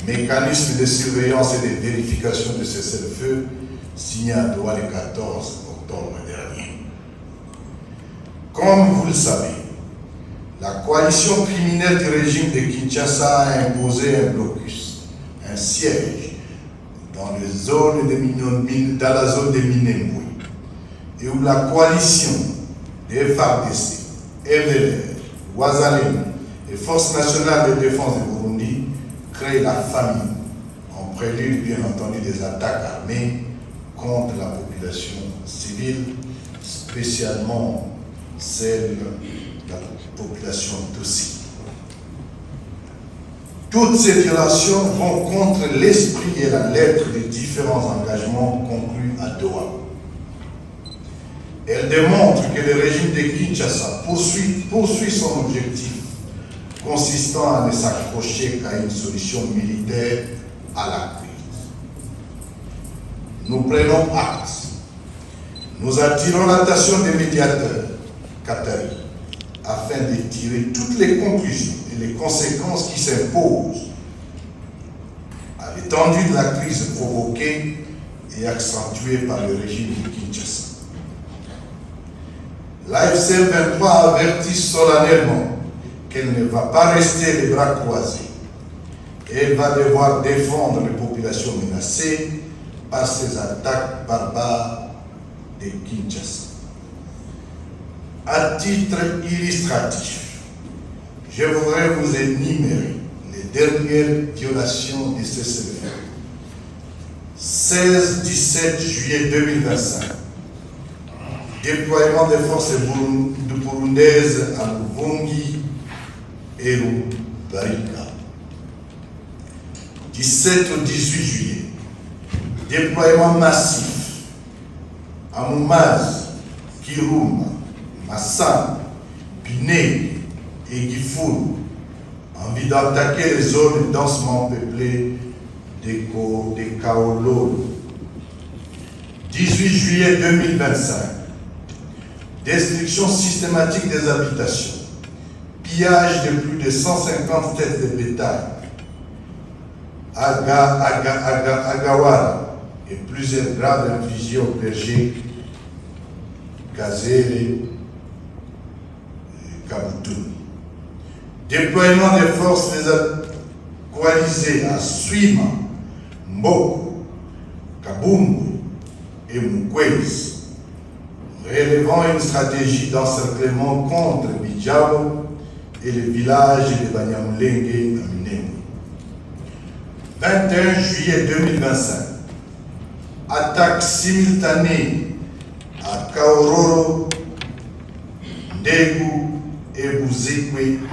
mécanisme de surveillance et de vérification de cessez-le-feu signé à Doha le 14 octobre dernier. Comme vous le savez, la coalition criminelle du régime de Kinshasa a imposé un blocus, un siège, dans la zone de Minembwe, et où la coalition des FARDC, FDLR, Wazalem et Forces nationales de défense du Burundi crée la famine, en prélude bien entendu des attaques armées contre la population civile, spécialement celle de la population Tutsi. Toutes ces violations vont contre l'esprit et la lettre des différents engagements conclus à Doha. Elles démontrent que le régime de Kinshasa poursuit son objectif consistant à ne s'accrocher qu'à une solution militaire à la crise. Nous prenons acte. Nous attirons l'attention des médiateurs qataris afin de tirer toutes les conclusions et les conséquences qui s'imposent à l'étendue de la crise provoquée et accentuée par le régime de Kinshasa. L'AFC 23 avertit solennellement qu'elle ne va pas rester les bras croisés. Elle va devoir défendre les populations menacées par ces attaques barbares de Kinshasa. À titre illustratif, je voudrais vous énumérer les dernières violations de cessez-le-feu. 16-17 juillet 2025, déploiement des forces burundaises à Luvungi et Rubarika. 17 au 18 juillet, déploiement massif à Mumaz, Kiruma, Massan, Piné et Gifuru, en vue d'attaquer les zones densément peuplées des Kaololo. 18 juillet 2025, destruction systématique des habitations, pillage de plus de 150 têtes de bétail, Agawara et plusieurs graves infligées au berger Kazere et Kabutu. Déploiement des forces coalisées à Suima, Mboko, Kabumbu et Mukwezi, relevant une stratégie d'encerclement contre Bijabo et les villages de Banyamulenge à Minembwe. 21 juillet 2025, attaque simultanée à Kaororo, Ndegu et Buzikwe.